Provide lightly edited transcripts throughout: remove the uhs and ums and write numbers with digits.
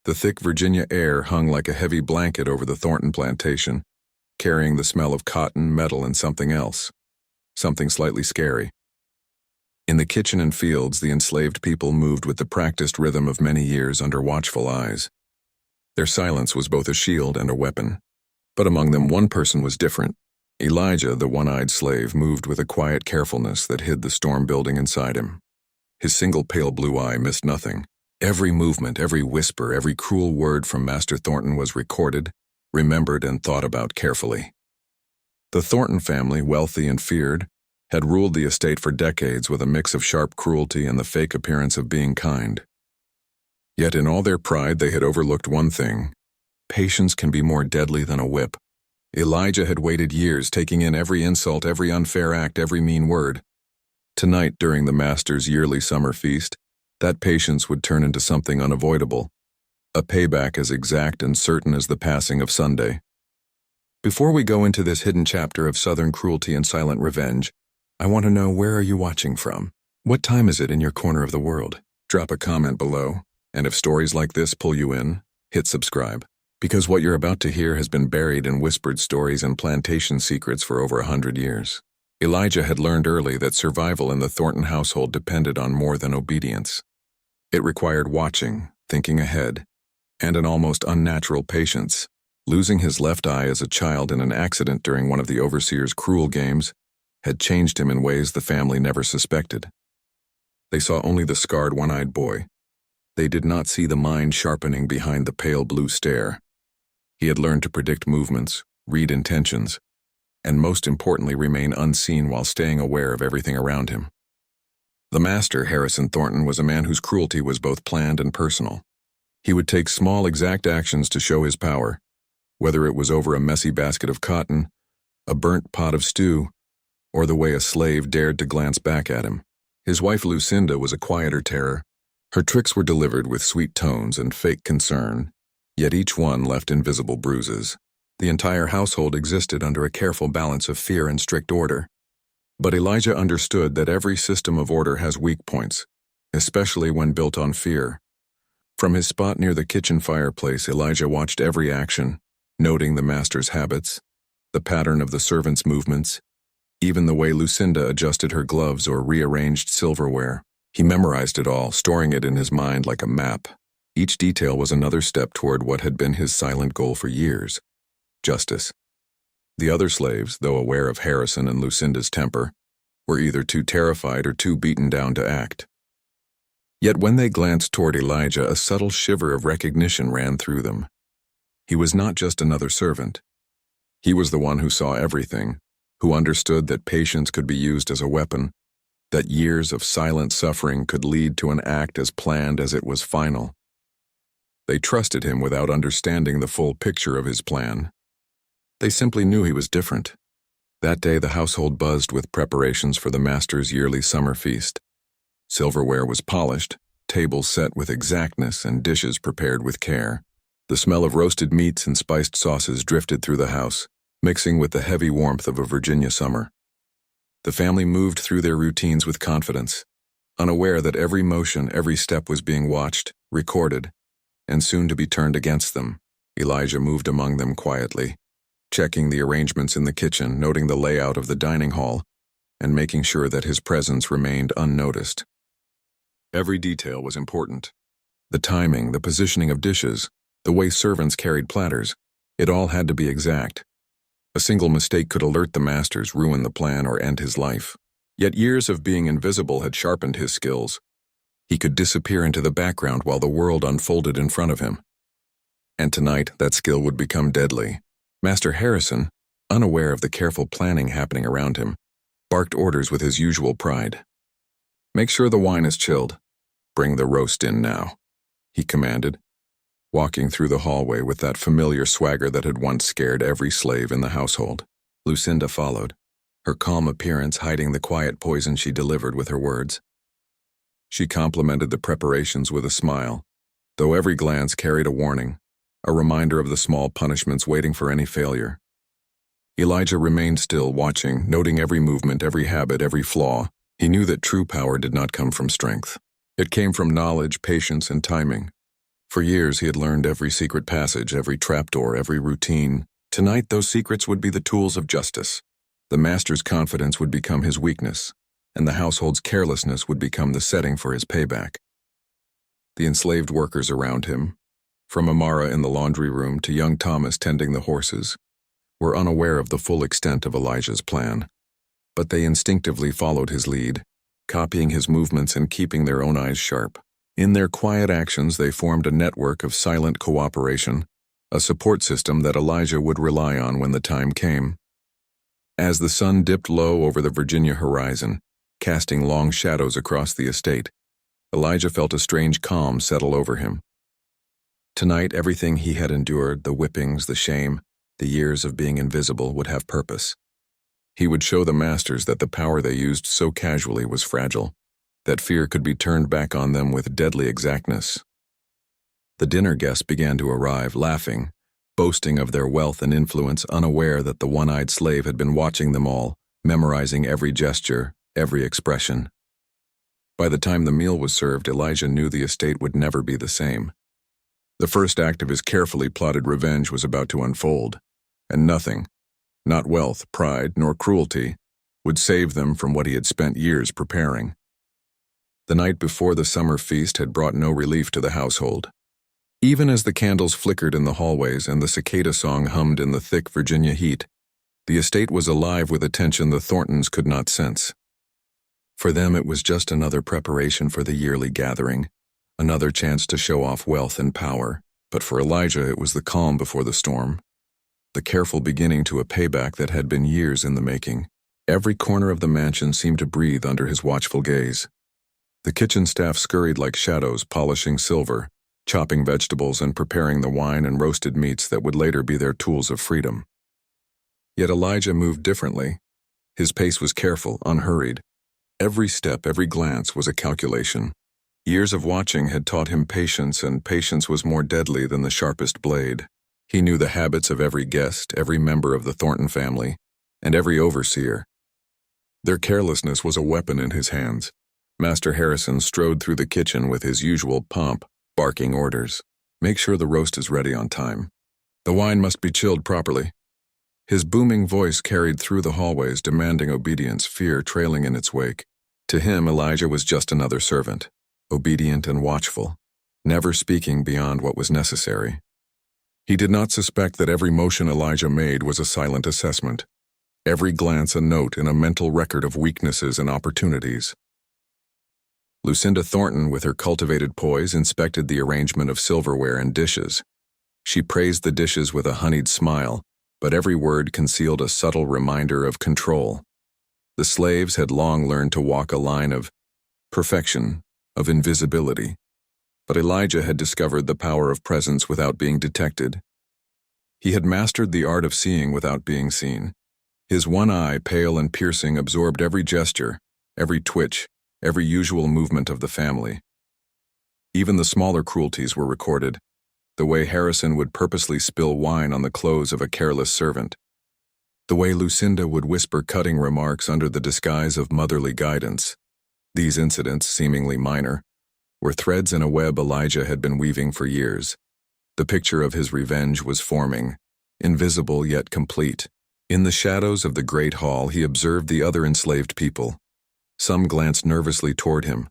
The thick Virginia air hung like a heavy blanket over the Thornton plantation, carrying the smell of cotton, metal, and something else. Something slightly scary. In the kitchen and fields, the enslaved people moved with the practiced rhythm of many years under watchful eyes. Their silence was both a shield and a weapon. But among them, one person was different. Elijah, the one-eyed slave, moved with a quiet carefulness that hid the storm building inside him. His single pale blue eye missed nothing. Every movement, every whisper, every cruel word from Master Thornton was recorded, remembered, and thought about carefully. The Thornton family, wealthy and feared, had ruled the estate for decades with a mix of sharp cruelty and the fake appearance of being kind. Yet in all their pride, they had overlooked one thing. Patience can be more deadly than a whip. Elijah had waited years, taking in every insult, every unfair act, every mean word. Tonight, during the master's yearly summer feast, that patience would turn into something unavoidable, a payback as exact and certain as the passing of Sunday. Before we go into this hidden chapter of Southern cruelty and silent revenge, I want to know, where are you watching from? What time is it in your corner of the world? Drop a comment below, and if stories like this pull you in, hit subscribe. Because what you're about to hear has been buried in whispered stories and plantation secrets for over 100 years. Elijah had learned early that survival in the Thornton household depended on more than obedience. It required watching, thinking ahead, and an almost unnatural patience. Losing his left eye as a child in an accident during one of the overseer's cruel games had changed him in ways the family never suspected. They saw only the scarred one-eyed boy. They did not see the mind sharpening behind the pale blue stare. He had learned to predict movements, read intentions, and most importantly remain unseen while staying aware of everything around him. The master, Harrison Thornton, was a man whose cruelty was both planned and personal. He would take small, exact actions to show his power, whether it was over a messy basket of cotton, a burnt pot of stew, or the way a slave dared to glance back at him. His wife Lucinda was a quieter terror. Her tricks were delivered with sweet tones and fake concern, yet each one left invisible bruises. The entire household existed under a careful balance of fear and strict order. But Elijah understood that every system of order has weak points, especially when built on fear. From his spot near the kitchen fireplace, Elijah watched every action, noting the master's habits, the pattern of the servants' movements, even the way Lucinda adjusted her gloves or rearranged silverware. He memorized it all, storing it in his mind like a map. Each detail was another step toward what had been his silent goal for years: justice. The other slaves, though aware of Harrison and Lucinda's temper, were either too terrified or too beaten down to act. Yet when they glanced toward Elijah, a subtle shiver of recognition ran through them. He was not just another servant. He was the one who saw everything, who understood that patience could be used as a weapon, that years of silent suffering could lead to an act as planned as it was final. They trusted him without understanding the full picture of his plan. They simply knew he was different. That day the household buzzed with preparations for the master's yearly summer feast. Silverware was polished, tables set with exactness, and dishes prepared with care. The smell of roasted meats and spiced sauces drifted through the house, mixing with the heavy warmth of a Virginia summer. The family moved through their routines with confidence, unaware that every motion, every step was being watched, recorded, and soon to be turned against them. Elijah moved among them quietly, checking the arrangements in the kitchen, noting the layout of the dining hall, and making sure that his presence remained unnoticed. Every detail was important. The timing, the positioning of dishes, the way servants carried platters, it all had to be exact. A single mistake could alert the masters, ruin the plan, or end his life. Yet years of being invisible had sharpened his skills. He could disappear into the background while the world unfolded in front of him. And tonight, that skill would become deadly. Master Harrison, unaware of the careful planning happening around him, barked orders with his usual pride. "Make sure the wine is chilled. Bring the roast in now," he commanded, walking through the hallway with that familiar swagger that had once scared every slave in the household. Lucinda followed, her calm appearance hiding the quiet poison she delivered with her words. She complimented the preparations with a smile, though every glance carried a warning, a reminder of the small punishments waiting for any failure. Elijah remained still, watching, noting every movement, every habit, every flaw. He knew that true power did not come from strength. It came from knowledge, patience, and timing. For years he had learned every secret passage, every trapdoor, every routine. Tonight those secrets would be the tools of justice. The master's confidence would become his weakness, and the household's carelessness would become the setting for his payback. The enslaved workers around him, from Amara in the laundry room to young Thomas tending the horses, were unaware of the full extent of Elijah's plan. But they instinctively followed his lead, copying his movements and keeping their own eyes sharp. In their quiet actions, they formed a network of silent cooperation, a support system that Elijah would rely on when the time came. As the sun dipped low over the Virginia horizon, casting long shadows across the estate, Elijah felt a strange calm settle over him. Tonight, everything he had endured, the whippings, the shame, the years of being invisible, would have purpose. He would show the masters that the power they used so casually was fragile, that fear could be turned back on them with deadly exactness. The dinner guests began to arrive, laughing, boasting of their wealth and influence, unaware that the one-eyed slave had been watching them all, memorizing every gesture, every expression. By the time the meal was served, Elijah knew the estate would never be the same. The first act of his carefully plotted revenge was about to unfold, and nothing, not wealth, pride, nor cruelty, would save them from what he had spent years preparing. The night before the summer feast had brought no relief to the household. Even as the candles flickered in the hallways and the cicada song hummed in the thick Virginia heat, the estate was alive with a tension the Thorntons could not sense. For them it was just another preparation for the yearly gathering, another chance to show off wealth and power, but for Elijah it was the calm before the storm, the careful beginning to a payback that had been years in the making. Every corner of the mansion seemed to breathe under his watchful gaze. The kitchen staff scurried like shadows, polishing silver, chopping vegetables, and preparing the wine and roasted meats that would later be their tools of freedom. Yet Elijah moved differently. His pace was careful, unhurried. Every step, every glance was a calculation. Years of watching had taught him patience, and patience was more deadly than the sharpest blade. He knew the habits of every guest, every member of the Thornton family, and every overseer. Their carelessness was a weapon in his hands. Master Harrison strode through the kitchen with his usual pomp, barking orders. Make sure the roast is ready on time. The wine must be chilled properly. His booming voice carried through the hallways, demanding obedience, fear trailing in its wake. To him, Elijah was just another servant, obedient and watchful, never speaking beyond what was necessary. He did not suspect that every motion Elijah made was a silent assessment, every glance a note in a mental record of weaknesses and opportunities. Lucinda Thornton, with her cultivated poise, inspected the arrangement of silverware and dishes. She praised the dishes with a honeyed smile, but every word concealed a subtle reminder of control. The slaves had long learned to walk a line of perfection, of invisibility, but Elijah had discovered the power of presence without being detected. He had mastered the art of seeing without being seen. His one eye, pale and piercing, absorbed every gesture, every twitch, every usual movement of the family. Even the smaller cruelties were recorded, the way Harrison would purposely spill wine on the clothes of a careless servant, the way Lucinda would whisper cutting remarks under the disguise of motherly guidance. These incidents, seemingly minor, were threads in a web Elijah had been weaving for years. The picture of his revenge was forming, invisible yet complete. In the shadows of the great hall, he observed the other enslaved people. Some glanced nervously toward him,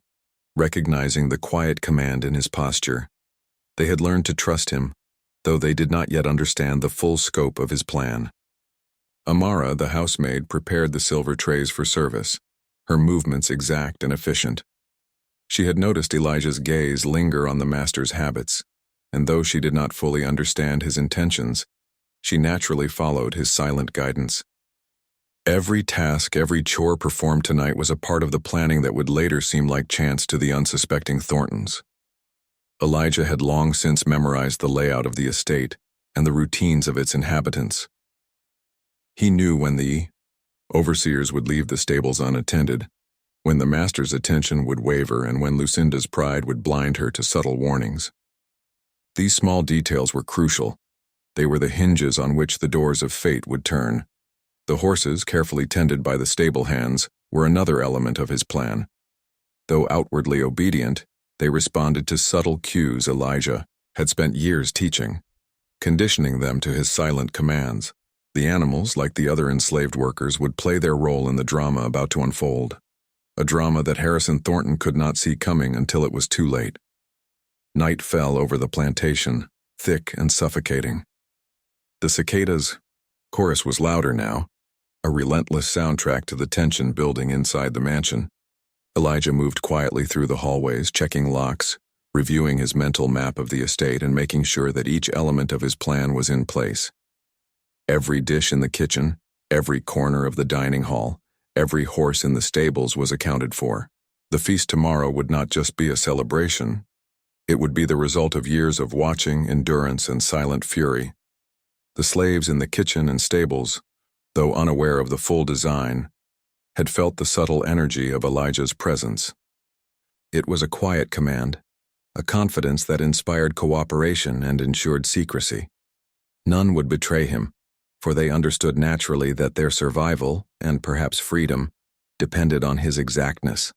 recognizing the quiet command in his posture. They had learned to trust him, though they did not yet understand the full scope of his plan. Amara, the housemaid, prepared the silver trays for service, her movements exact and efficient. She had noticed Elijah's gaze linger on the master's habits, and though she did not fully understand his intentions, she naturally followed his silent guidance. Every task, every chore performed tonight was a part of the planning that would later seem like chance to the unsuspecting Thorntons. Elijah had long since memorized the layout of the estate and the routines of its inhabitants. He knew when the overseers would leave the stables unattended, when the master's attention would waver, and when Lucinda's pride would blind her to subtle warnings. These small details were crucial. They were the hinges on which the doors of fate would turn. The horses, carefully tended by the stable hands, were another element of his plan. Though outwardly obedient, they responded to subtle cues Elijah, had spent years teaching, conditioning them to his silent commands. The animals, like the other enslaved workers, would play their role in the drama about to unfold, a drama that Harrison Thornton could not see coming until it was too late. Night fell over the plantation, thick and suffocating. The cicadas' chorus was louder now, a relentless soundtrack to the tension building inside the mansion. Elijah moved quietly through the hallways, checking locks, reviewing his mental map of the estate and making sure that each element of his plan was in place. Every dish in the kitchen, every corner of the dining hall, every horse in the stables was accounted for. The feast tomorrow would not just be a celebration. It would be the result of years of watching, endurance, and silent fury. The slaves in the kitchen and stables, though unaware of the full design, had felt the subtle energy of Elijah's presence. It was a quiet command, a confidence that inspired cooperation and ensured secrecy. None would betray him, for they understood naturally that their survival, and perhaps freedom, depended on his exactness.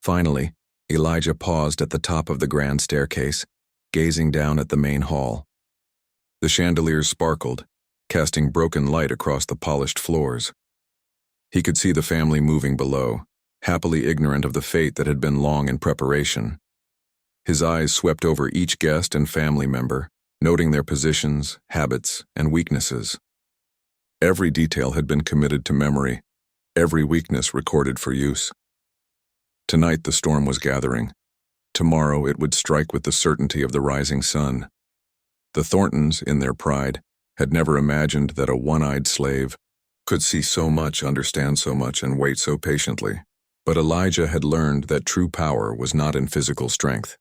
Finally, Elijah paused at the top of the grand staircase, gazing down at the main hall. The chandeliers sparkled, casting broken light across the polished floors. He could see the family moving below, happily ignorant of the fate that had been long in preparation. His eyes swept over each guest and family member, noting their positions, habits, and weaknesses. Every detail had been committed to memory, every weakness recorded for use. Tonight the storm was gathering. Tomorrow it would strike with the certainty of the rising sun. The Thorntons, in their pride, had never imagined that a one-eyed slave could see so much, understand so much, and wait so patiently. But Elijah had learned that true power was not in physical strength.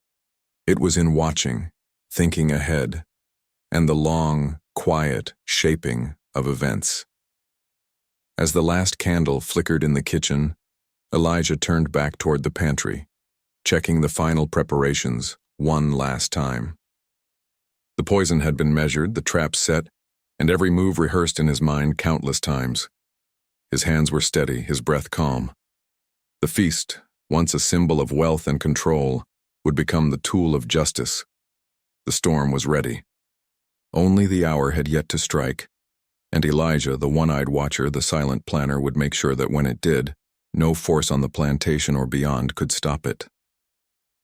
It was in watching, thinking ahead, and the long, quiet shaping of events. As the last candle flickered in the kitchen, Elijah turned back toward the pantry, checking the final preparations one last time. The poison had been measured, the trap set, and every move rehearsed in his mind countless times. His hands were steady, his breath calm. The feast, once a symbol of wealth and control, would become the tool of justice. The storm was ready. Only the hour had yet to strike, and Elijah, the one-eyed watcher, the silent planner, would make sure that when it did, no force on the plantation or beyond could stop it.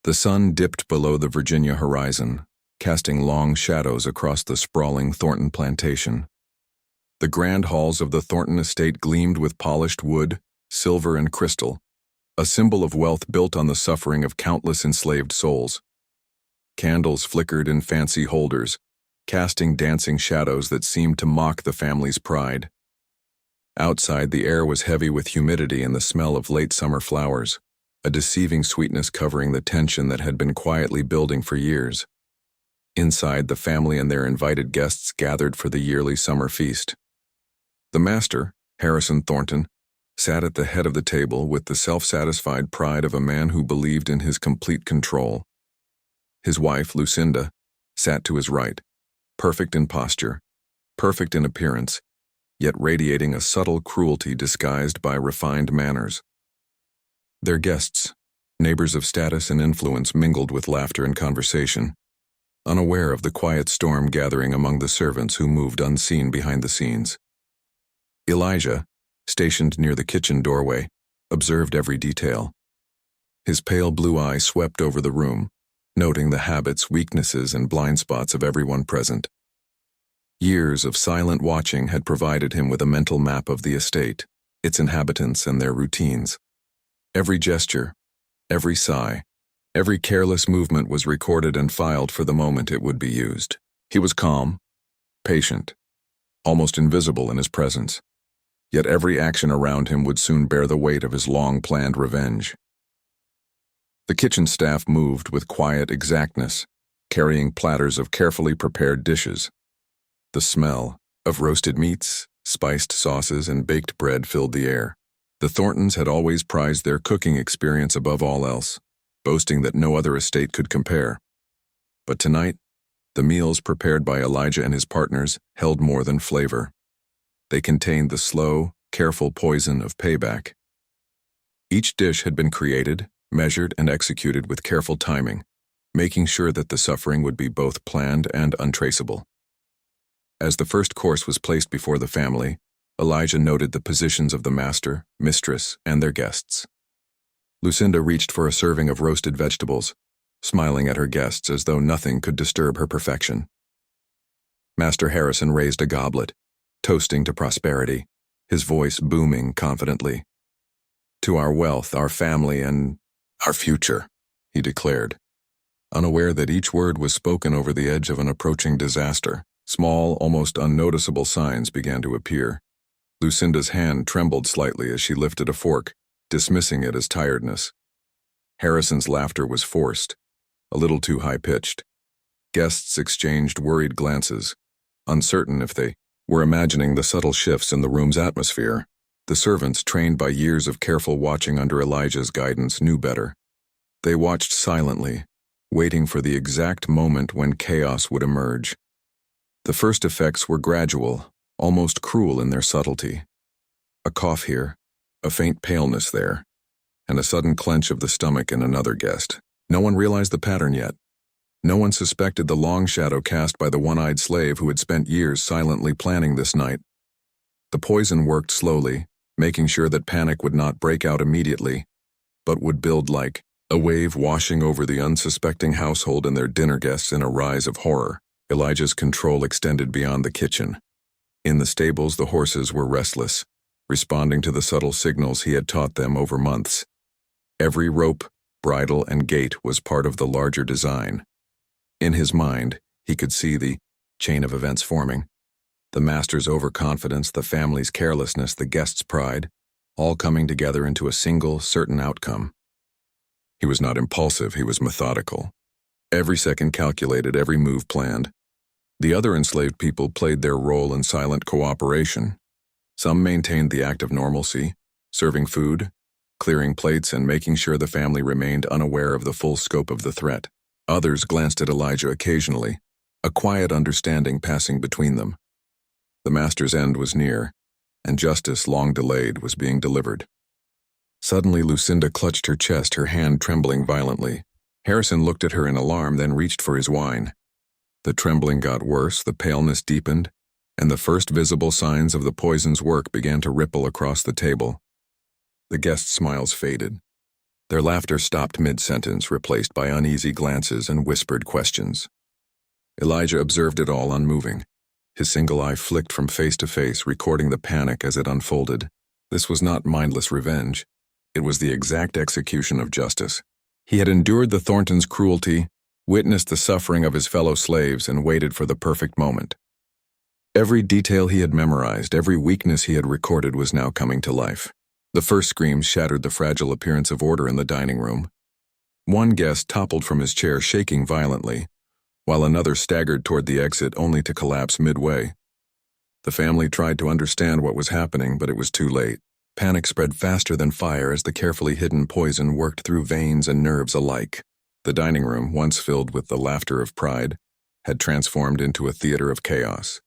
The sun dipped below the Virginia horizon, casting long shadows across the sprawling Thornton plantation. The grand halls of the Thornton estate gleamed with polished wood, silver, and crystal, a symbol of wealth built on the suffering of countless enslaved souls. Candles flickered in fancy holders, casting dancing shadows that seemed to mock the family's pride. Outside, the air was heavy with humidity and the smell of late summer flowers, a deceiving sweetness covering the tension that had been quietly building for years. Inside, the family and their invited guests gathered for the yearly summer feast. The master, Harrison Thornton, sat at the head of the table with the self-satisfied pride of a man who believed in his complete control. His wife, Lucinda, sat to his right, perfect in posture, perfect in appearance, yet radiating a subtle cruelty disguised by refined manners. Their guests, neighbors of status and influence, mingled with laughter and conversation, unaware of the quiet storm gathering among the servants who moved unseen behind the scenes. Elijah, stationed near the kitchen doorway, observed every detail. His pale blue eye swept over the room, noting the habits, weaknesses, and blind spots of everyone present. Years of silent watching had provided him with a mental map of the estate, its inhabitants, and their routines. Every gesture, every sigh, every careless movement was recorded and filed for the moment it would be used. He was calm, patient, almost invisible in his presence, yet every action around him would soon bear the weight of his long-planned revenge. The kitchen staff moved with quiet exactness, carrying platters of carefully prepared dishes. The smell of roasted meats, spiced sauces, and baked bread filled the air. The Thorntons had always prized their cooking experience above all else, boasting that no other estate could compare. But tonight, the meals prepared by Elijah and his partners held more than flavor. They contained the slow, careful poison of payback. Each dish had been created, measured, and executed with careful timing, making sure that the suffering would be both planned and untraceable. As the first course was placed before the family, Elijah noted the positions of the master, mistress, and their guests. Lucinda reached for a serving of roasted vegetables, smiling at her guests as though nothing could disturb her perfection. Master Harrison raised a goblet, toasting to prosperity, his voice booming confidently. "To our wealth, our family, and our future," he declared, unaware that each word was spoken over the edge of an approaching disaster. Small, almost unnoticeable signs began to appear. Lucinda's hand trembled slightly as she lifted a fork, dismissing it as tiredness. Harrison's laughter was forced, a little too high-pitched. Guests exchanged worried glances, uncertain if they were imagining the subtle shifts in the room's atmosphere. The servants, trained by years of careful watching under Elijah's guidance, knew better. They watched silently, waiting for the exact moment when chaos would emerge. The first effects were gradual, almost cruel in their subtlety. A cough here, a faint paleness there, and a sudden clench of the stomach in another guest. No one realized the pattern yet. No one suspected the long shadow cast by the one-eyed slave who had spent years silently planning this night. The poison worked slowly, making sure that panic would not break out immediately, but would build like a wave washing over the unsuspecting household and their dinner guests in a rise of horror. Elijah's control extended beyond the kitchen. In the stables, the horses were restless, responding to the subtle signals he had taught them over months. Every rope, bridle, and gate was part of the larger design. In his mind, he could see the chain of events forming. The master's overconfidence, the family's carelessness, the guest's pride, all coming together into a single, certain outcome. He was not impulsive, he was methodical. Every second calculated, every move planned. The other enslaved people played their role in silent cooperation. Some maintained the act of normalcy, serving food, clearing plates, and making sure the family remained unaware of the full scope of the threat. Others glanced at Elijah occasionally, a quiet understanding passing between them. The master's end was near, and justice, long delayed, was being delivered. Suddenly, Lucinda clutched her chest, her hand trembling violently. Harrison looked at her in alarm, then reached for his wine. The trembling got worse, the paleness deepened, and the first visible signs of the poison's work began to ripple across the table. The guests' smiles faded. Their laughter stopped mid-sentence, replaced by uneasy glances and whispered questions. Elijah observed it all unmoving. His single eye flicked from face to face, recording the panic as it unfolded. This was not mindless revenge. It was the exact execution of justice. He had endured the Thorntons' cruelty, witnessed the suffering of his fellow slaves, and waited for the perfect moment. Every detail he had memorized, every weakness he had recorded was now coming to life. The first screams shattered the fragile appearance of order in the dining room. One guest toppled from his chair, shaking violently, while another staggered toward the exit only to collapse midway. The family tried to understand what was happening, but it was too late. Panic spread faster than fire as the carefully hidden poison worked through veins and nerves alike. The dining room, once filled with the laughter of pride, had transformed into a theater of chaos.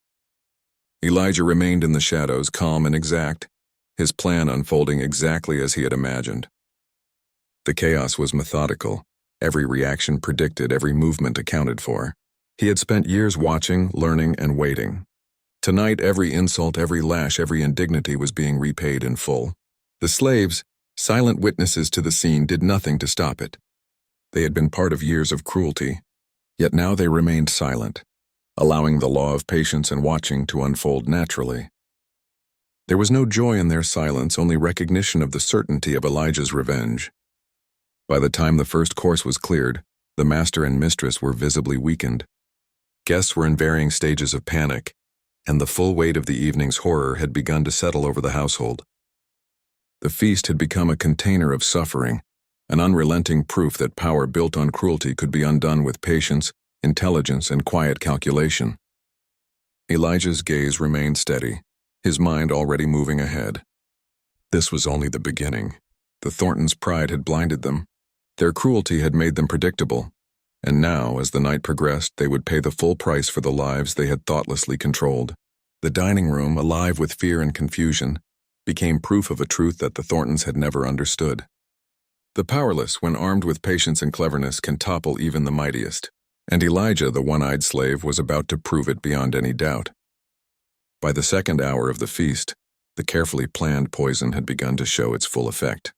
Elijah remained in the shadows, calm and exact, his plan unfolding exactly as he had imagined. The chaos was methodical, every reaction predicted, every movement accounted for. He had spent years watching, learning, and waiting. Tonight, every insult, every lash, every indignity was being repaid in full. The slaves, silent witnesses to the scene, did nothing to stop it. They had been part of years of cruelty, yet now they remained silent, allowing the law of patience and watching to unfold naturally. There was no joy in their silence, only recognition of the certainty of Elijah's revenge. By the time the first course was cleared, the master and mistress were visibly weakened. Guests were in varying stages of panic, and the full weight of the evening's horror had begun to settle over the household. The feast had become a container of suffering, an unrelenting proof that power built on cruelty could be undone with patience, intelligence, and quiet calculation. Elijah's gaze remained steady, his mind already moving ahead. This was only the beginning. The Thorntons' pride had blinded them. Their cruelty had made them predictable, and now, as the night progressed, they would pay the full price for the lives they had thoughtlessly controlled. The dining room, alive with fear and confusion, became proof of a truth that the Thorntons had never understood. The powerless, when armed with patience and cleverness, can topple even the mightiest. And Elijah, the one-eyed slave, was about to prove it beyond any doubt. By the second hour of the feast, the carefully planned poison had begun to show its full effect.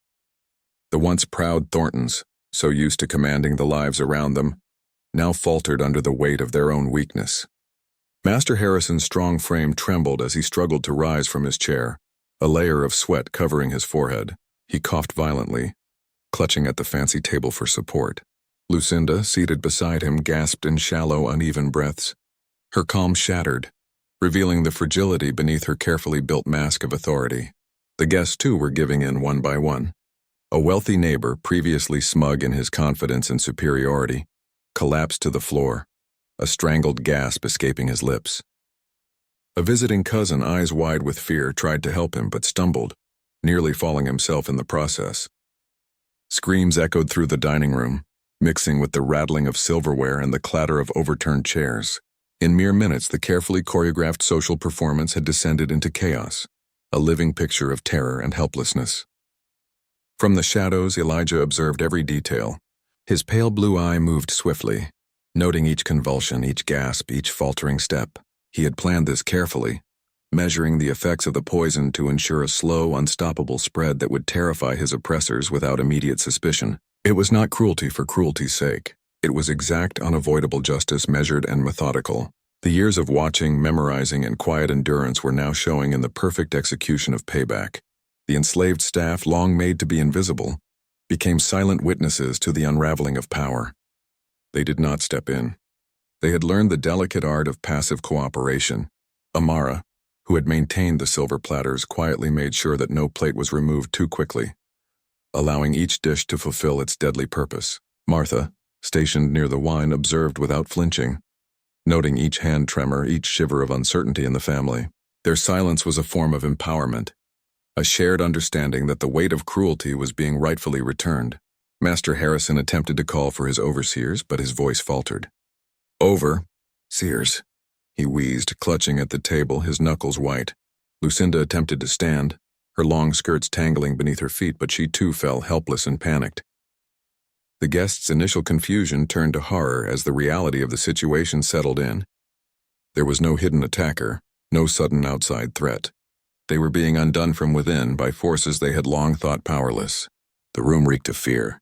The once proud Thorntons, so used to commanding the lives around them, now faltered under the weight of their own weakness. Master Harrison's strong frame trembled as he struggled to rise from his chair, a layer of sweat covering his forehead. He coughed violently, clutching at the fancy table for support. Lucinda, seated beside him, gasped in shallow, uneven breaths. Her calm shattered, revealing the fragility beneath her carefully built mask of authority. The guests, too, were giving in one by one. A wealthy neighbor, previously smug in his confidence and superiority, collapsed to the floor, a strangled gasp escaping his lips. A visiting cousin, eyes wide with fear, tried to help him but stumbled, nearly falling himself in the process. Screams echoed through the dining room, mixing with the rattling of silverware and the clatter of overturned chairs. In mere minutes, the carefully choreographed social performance had descended into chaos, a living picture of terror and helplessness. From the shadows, Elijah observed every detail. His pale blue eye moved swiftly, noting each convulsion, each gasp, each faltering step. He had planned this carefully, measuring the effects of the poison to ensure a slow, unstoppable spread that would terrify his oppressors without immediate suspicion. It was not cruelty for cruelty's sake. It was exact, unavoidable justice, measured and methodical. The years of watching, memorizing, and quiet endurance were now showing in the perfect execution of payback. The enslaved staff, long made to be invisible, became silent witnesses to the unraveling of power. They did not step in. They had learned the delicate art of passive cooperation. Amara, who had maintained the silver platters, quietly made sure that no plate was removed too quickly, allowing each dish to fulfill its deadly purpose. Martha, stationed near the wine, observed without flinching, noting each hand tremor, each shiver of uncertainty in the family. Their silence was a form of empowerment, a shared understanding that the weight of cruelty was being rightfully returned. Master Harrison attempted to call for his overseers, but his voice faltered. Sears, he wheezed, clutching at the table, his knuckles white. Lucinda attempted to stand, her long skirts tangling beneath her feet, but she too fell helpless and panicked. The guests' initial confusion turned to horror as the reality of the situation settled in. There was no hidden attacker, no sudden outside threat. They were being undone from within by forces they had long thought powerless. The room reeked of fear.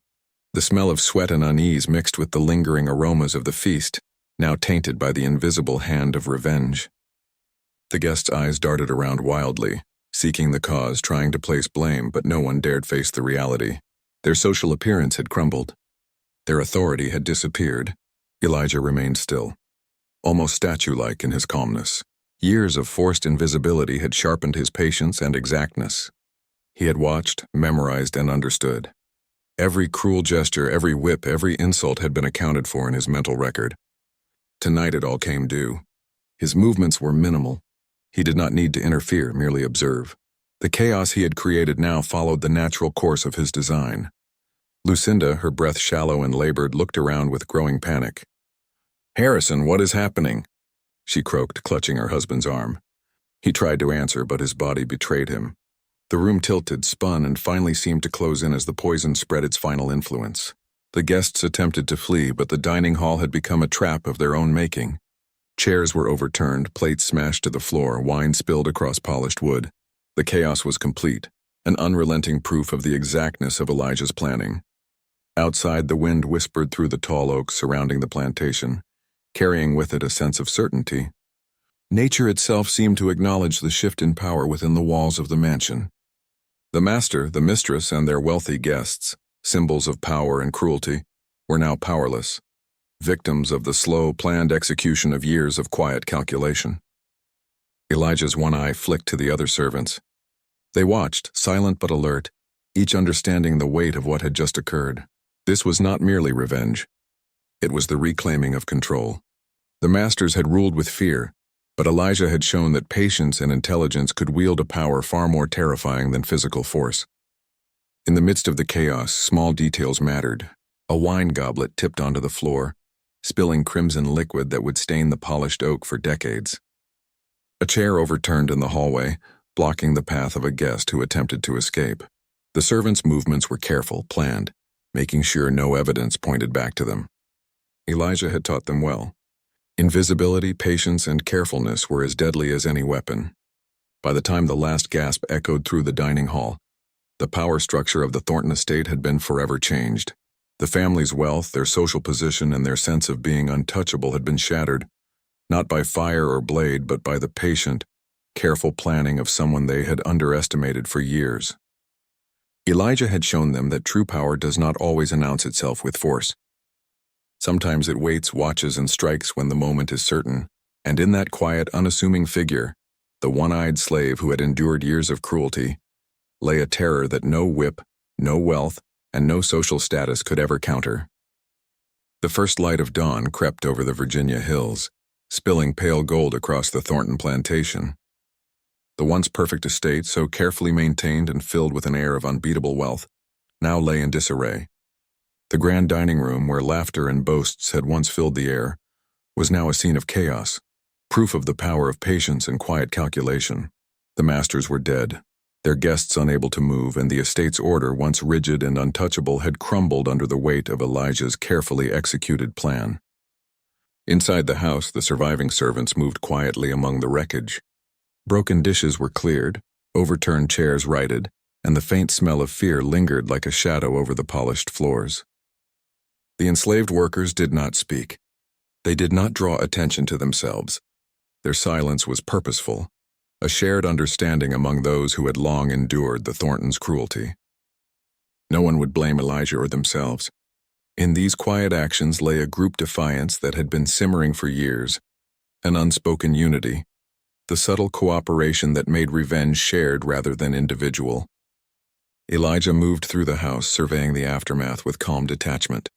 The smell of sweat and unease mixed with the lingering aromas of the feast, now tainted by the invisible hand of revenge. The guests' eyes darted around wildly, seeking the cause, trying to place blame, but no one dared face the reality. Their social appearance had crumbled. Their authority had disappeared. Elijah remained still, almost statue-like in his calmness. Years of forced invisibility had sharpened his patience and exactness. He had watched, memorized, and understood. Every cruel gesture, every whip, every insult had been accounted for in his mental record. Tonight it all came due. His movements were minimal. He did not need to interfere, merely observe. The chaos he had created now followed the natural course of his design. Lucinda, her breath shallow and labored, looked around with growing panic. "Harrison, what is happening?" she croaked, clutching her husband's arm. He tried to answer, but his body betrayed him. The room tilted, spun, and finally seemed to close in as the poison spread its final influence. The guests attempted to flee, but the dining hall had become a trap of their own making. Chairs were overturned, plates smashed to the floor, wine spilled across polished wood. The chaos was complete, an unrelenting proof of the exactness of Elijah's planning. Outside, the wind whispered through the tall oaks surrounding the plantation, carrying with it a sense of certainty. Nature itself seemed to acknowledge the shift in power within the walls of the mansion. The master, the mistress, and their wealthy guests, symbols of power and cruelty, were now powerless, victims of the slow, planned execution of years of quiet calculation. Elijah's one eye flicked to the other servants. They watched, silent but alert, each understanding the weight of what had just occurred. This was not merely revenge. It was the reclaiming of control. The masters had ruled with fear, but Elijah had shown that patience and intelligence could wield a power far more terrifying than physical force. In the midst of the chaos, small details mattered. A wine goblet tipped onto the floor, spilling crimson liquid that would stain the polished oak for decades. A chair overturned in the hallway, blocking the path of a guest who attempted to escape. The servants' movements were careful, planned, making sure no evidence pointed back to them. Elijah had taught them well. Invisibility, patience, and carefulness were as deadly as any weapon. By the time the last gasp echoed through the dining hall, the power structure of the Thornton estate had been forever changed. The family's wealth, their social position, and their sense of being untouchable had been shattered, not by fire or blade, but by the patient, careful planning of someone they had underestimated for years. Elijah had shown them that true power does not always announce itself with force. Sometimes it waits, watches, and strikes when the moment is certain, and in that quiet, unassuming figure, the one-eyed slave who had endured years of cruelty, lay a terror that no whip, no wealth, and no social status could ever counter. The first light of dawn crept over the Virginia hills, spilling pale gold across the Thornton plantation. The once perfect estate, so carefully maintained and filled with an air of unbeatable wealth, now lay in disarray. The grand dining room, where laughter and boasts had once filled the air, was now a scene of chaos, proof of the power of patience and quiet calculation. The masters were dead, their guests unable to move, and the estate's order, once rigid and untouchable, had crumbled under the weight of Elijah's carefully executed plan. Inside the house, the surviving servants moved quietly among the wreckage. Broken dishes were cleared, overturned chairs righted, and the faint smell of fear lingered like a shadow over the polished floors. The enslaved workers did not speak. They did not draw attention to themselves. Their silence was purposeful, a shared understanding among those who had long endured the Thorntons' cruelty. No one would blame Elijah or themselves. In these quiet actions lay a group defiance that had been simmering for years, an unspoken unity, the subtle cooperation that made revenge shared rather than individual. Elijah moved through the house, surveying the aftermath with calm detachment.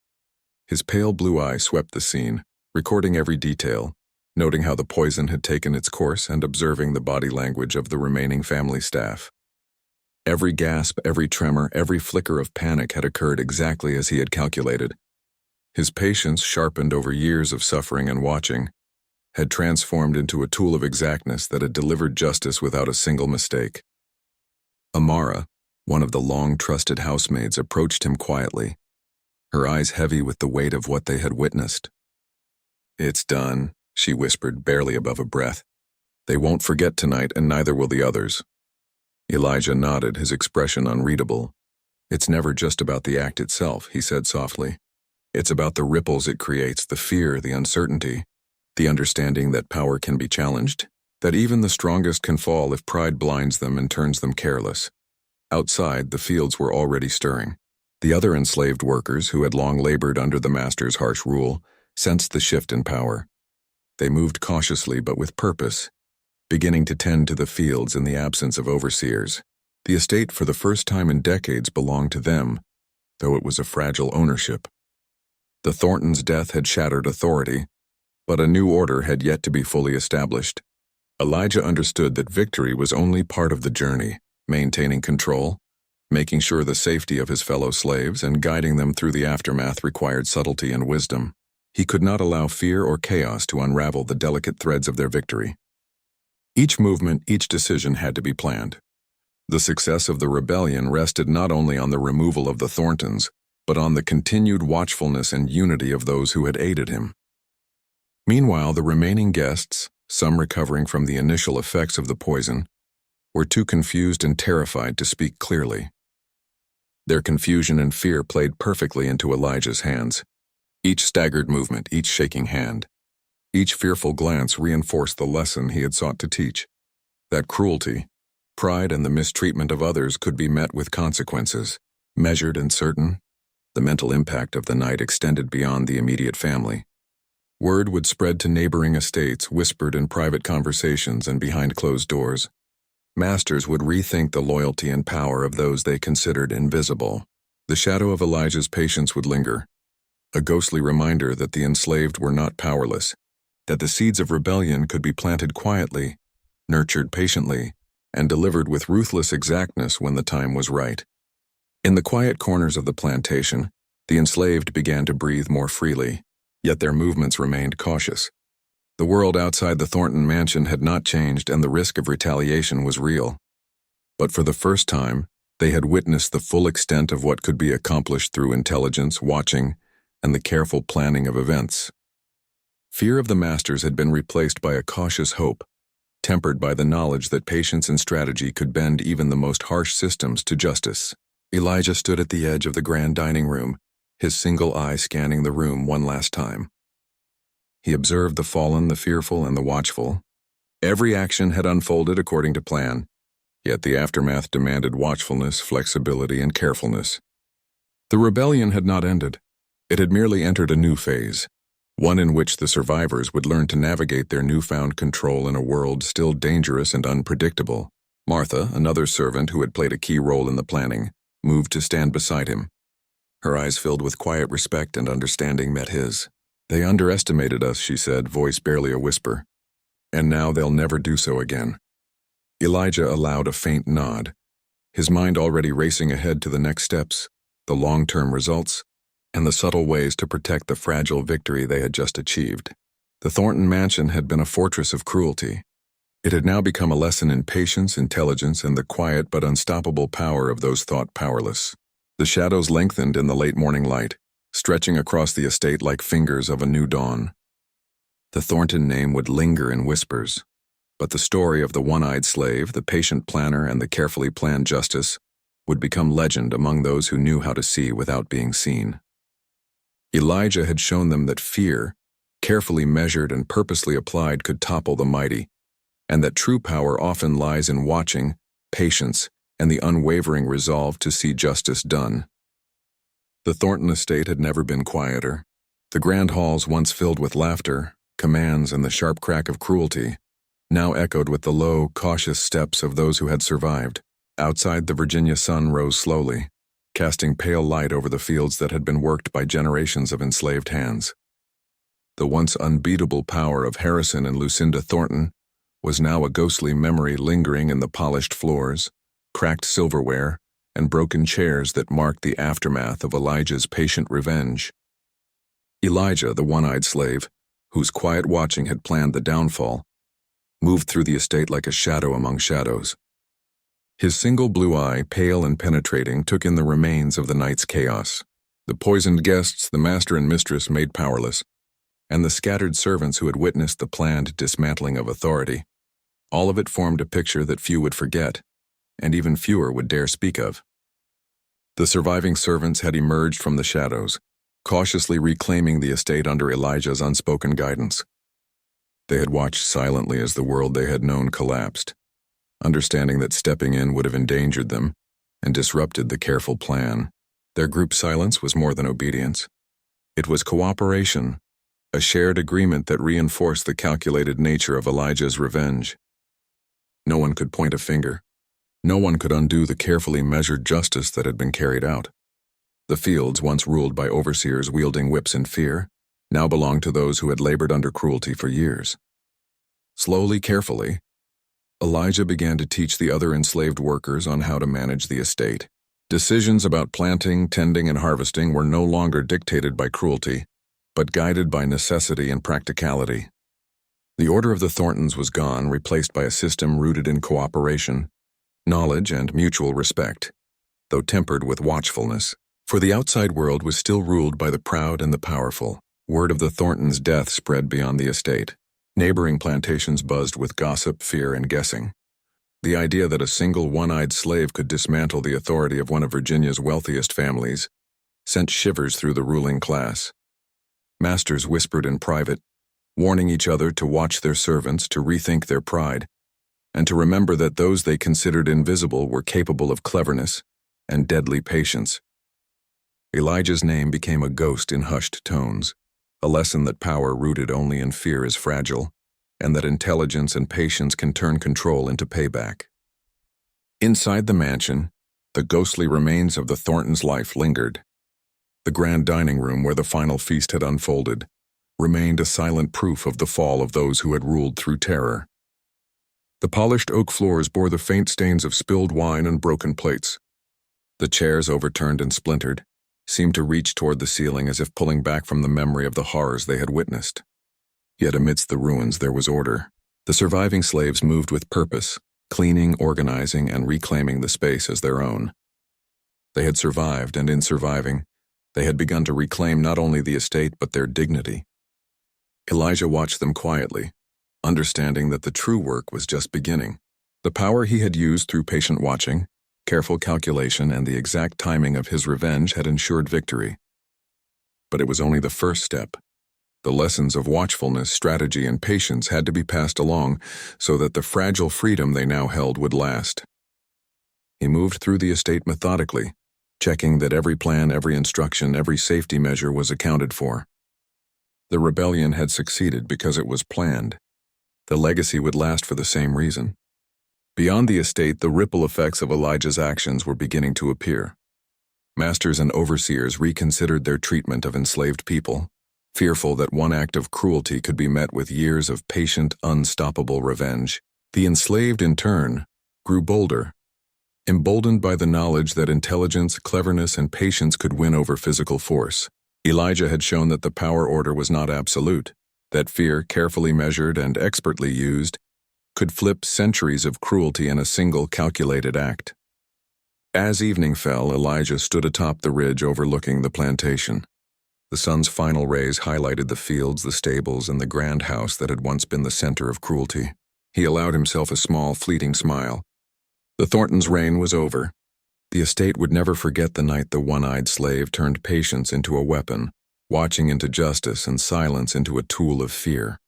His pale blue eye swept the scene, recording every detail, noting how the poison had taken its course and observing the body language of the remaining family staff. Every gasp, every tremor, every flicker of panic had occurred exactly as he had calculated. His patience, sharpened over years of suffering and watching, had transformed into a tool of exactness that had delivered justice without a single mistake. Amara, one of the long-trusted housemaids, approached him quietly, her eyes heavy with the weight of what they had witnessed. "It's done," she whispered, barely above a breath. "They won't forget tonight, and neither will the others." Elijah nodded, his expression unreadable. "It's never just about the act itself," he said softly. "It's about the ripples it creates, the fear, the uncertainty, the understanding that power can be challenged, that even the strongest can fall if pride blinds them and turns them careless." Outside, the fields were already stirring. The other enslaved workers, who had long labored under the master's harsh rule, sensed the shift in power. They moved cautiously but with purpose, beginning to tend to the fields in the absence of overseers. The estate, for the first time in decades, belonged to them, though it was a fragile ownership. The Thorntons' death had shattered authority, but a new order had yet to be fully established. Elijah understood that victory was only part of the journey, maintaining control, making sure the safety of his fellow slaves, and guiding them through the aftermath required subtlety and wisdom. He could not allow fear or chaos to unravel the delicate threads of their victory. Each movement, each decision had to be planned. The success of the rebellion rested not only on the removal of the Thorntons, but on the continued watchfulness and unity of those who had aided him. Meanwhile, the remaining guests, some recovering from the initial effects of the poison, were too confused and terrified to speak clearly. Their confusion and fear played perfectly into Elijah's hands. Each staggered movement, each shaking hand, each fearful glance reinforced the lesson he had sought to teach, that cruelty, pride, and the mistreatment of others could be met with consequences, measured and certain. The mental impact of the night extended beyond the immediate family. Word would spread to neighboring estates, whispered in private conversations and behind closed doors. Masters would rethink the loyalty and power of those they considered invisible. The shadow of Elijah's patience would linger, a ghostly reminder that the enslaved were not powerless, that the seeds of rebellion could be planted quietly, nurtured patiently, and delivered with ruthless exactness when the time was right. In the quiet corners of the plantation, the enslaved began to breathe more freely, yet their movements remained cautious. The world outside the Thornton mansion had not changed, and the risk of retaliation was real. But for the first time, They had witnessed the full extent of what could be accomplished through intelligence, watching, and the careful planning of events. Fear of the masters had been replaced by a cautious hope, tempered by the knowledge that patience and strategy could bend even the most harsh systems to justice. Elijah stood at the edge of the grand dining room, his single eye scanning the room one last time. He observed the fallen, the fearful, and the watchful. Every action had unfolded according to plan, yet the aftermath demanded watchfulness, flexibility, and carefulness. The rebellion had not ended. It had merely entered a new phase, one in which the survivors would learn to navigate their newfound control in a world still dangerous and unpredictable. Martha, another servant who had played a key role in the planning, moved to stand beside him. Her eyes filled with quiet respect and understanding met his. "They underestimated us," she said, voice barely a whisper. "And now they'll never do so again." Elijah allowed a faint nod, his mind already racing ahead to the next steps, the long-term results, and the subtle ways to protect the fragile victory they had just achieved. The Thornton mansion had been a fortress of cruelty. It had now become a lesson in patience, intelligence, and the quiet but unstoppable power of those thought powerless. The shadows lengthened in the late morning light, stretching across the estate like fingers of a new dawn. The Thornton name would linger in whispers, but the story of the one-eyed slave, the patient planner, and the carefully planned justice would become legend among those who knew how to see without being seen. Elijah had shown them that fear, carefully measured and purposely applied, could topple the mighty, and that true power often lies in watching, patience, and the unwavering resolve to see justice done. The Thornton estate had never been quieter. The grand halls, once filled with laughter, commands, and the sharp crack of cruelty, now echoed with the low, cautious steps of those who had survived. Outside, the Virginia sun rose slowly, casting pale light over the fields that had been worked by generations of enslaved hands. The once unbeatable power of Harrison and Lucinda Thornton was now a ghostly memory lingering in the polished floors, cracked silverware, and broken chairs that marked the aftermath of Elijah's patient revenge. Elijah, the one-eyed slave, whose quiet watching had planned the downfall, moved through the estate like a shadow among shadows. His single blue eye, pale and penetrating, took in the remains of the night's chaos. The poisoned guests the master and mistress made powerless, and the scattered servants who had witnessed the planned dismantling of authority. All of it formed a picture that few would forget, and even fewer would dare speak of. The surviving servants had emerged from the shadows, cautiously reclaiming the estate under Elijah's unspoken guidance. They had watched silently as the world they had known collapsed, understanding that stepping in would have endangered them and disrupted the careful plan. Their group silence was more than obedience. It was cooperation, a shared agreement that reinforced the calculated nature of Elijah's revenge. No one could point a finger. No one could undo the carefully measured justice that had been carried out. The fields, once ruled by overseers wielding whips in fear, now belonged to those who had labored under cruelty for years. Slowly, carefully, Elijah began to teach the other enslaved workers on how to manage the estate. Decisions about planting, tending, and harvesting were no longer dictated by cruelty, but guided by necessity and practicality. The order of the Thorntons was gone, replaced by a system rooted in cooperation, knowledge, and mutual respect, though tempered with watchfulness. For the outside world was still ruled by the proud and the powerful. Word of the Thorntons' death spread beyond the estate. Neighboring plantations buzzed with gossip, fear, and guessing. The idea that a single one-eyed slave could dismantle the authority of one of Virginia's wealthiest families sent shivers through the ruling class. Masters whispered in private, warning each other to watch their servants, to rethink their pride, and to remember that those they considered invisible were capable of cleverness and deadly patience. Elijah's name became a ghost in hushed tones, a lesson that power rooted only in fear is fragile, and that intelligence and patience can turn control into payback. Inside the mansion, the ghostly remains of the Thorntons' life lingered. The grand dining room where the final feast had unfolded remained a silent proof of the fall of those who had ruled through terror. The polished oak floors bore the faint stains of spilled wine and broken plates. The chairs, overturned and splintered, seemed to reach toward the ceiling as if pulling back from the memory of the horrors they had witnessed. Yet amidst the ruins there was order. The surviving slaves moved with purpose, cleaning, organizing, and reclaiming the space as their own. They had survived, and in surviving, they had begun to reclaim not only the estate but their dignity. Elijah watched them quietly, understanding that the true work was just beginning. The power he had used through patient watching, careful calculation, and the exact timing of his revenge had ensured victory. But it was only the first step. The lessons of watchfulness, strategy, and patience had to be passed along so that the fragile freedom they now held would last. He moved through the estate methodically, checking that every plan, every instruction, every safety measure was accounted for. The rebellion had succeeded because it was planned. The legacy would last for the same reason. Beyond the estate, the ripple effects of Elijah's actions were beginning to appear. Masters and overseers reconsidered their treatment of enslaved people, fearful that one act of cruelty could be met with years of patient, unstoppable revenge. The enslaved, in turn, grew bolder, emboldened by the knowledge that intelligence, cleverness, and patience could win over physical force. Elijah had shown that the power order was not absolute, that fear, carefully measured and expertly used, could flip centuries of cruelty in a single calculated act. As evening fell, Elijah stood atop the ridge overlooking the plantation. The sun's final rays highlighted the fields, the stables, and the grand house that had once been the center of cruelty. He allowed himself a small, fleeting smile. The Thorntons' reign was over. The estate would never forget the night the one-eyed slave turned patience into a weapon, watching into justice and silence into a tool of fear.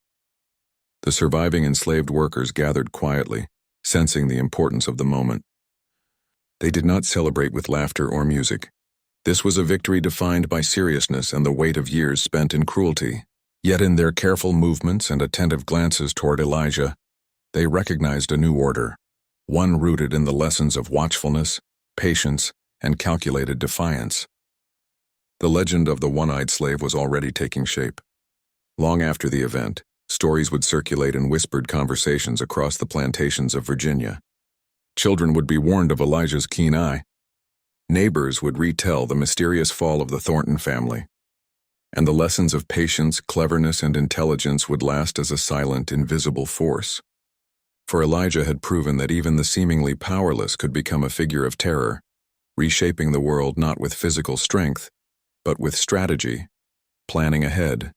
The surviving enslaved workers gathered quietly, sensing the importance of the moment. They did not celebrate with laughter or music. This was a victory defined by seriousness and the weight of years spent in cruelty. Yet in their careful movements and attentive glances toward Elijah, they recognized a new order, one rooted in the lessons of watchfulness, patience, and calculated defiance. The legend of the one-eyed slave was already taking shape. Long after the event, stories would circulate in whispered conversations across the plantations of Virginia. Children would be warned of Elijah's keen eye. Neighbors would retell the mysterious fall of the Thornton family. And the lessons of patience, cleverness, and intelligence would last as a silent, invisible force. For Elijah had proven that even the seemingly powerless could become a figure of terror, reshaping the world not with physical strength, but with strategy, planning ahead,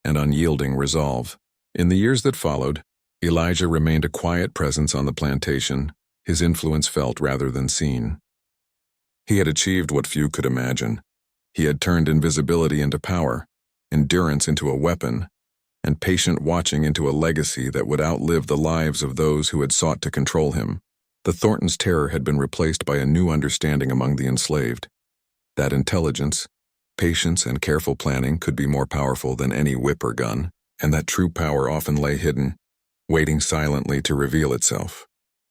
and unyielding resolve. In the years that followed, Elijah remained a quiet presence on the plantation, his influence felt rather than seen. He had achieved what few could imagine. He had turned invisibility into power, endurance into a weapon, and patient watching into a legacy that would outlive the lives of those who had sought to control him. The Thorntons' terror had been replaced by a new understanding among the enslaved. That intelligence, patience, and careful planning could be more powerful than any whip or gun, and that true power often lay hidden, waiting silently to reveal itself.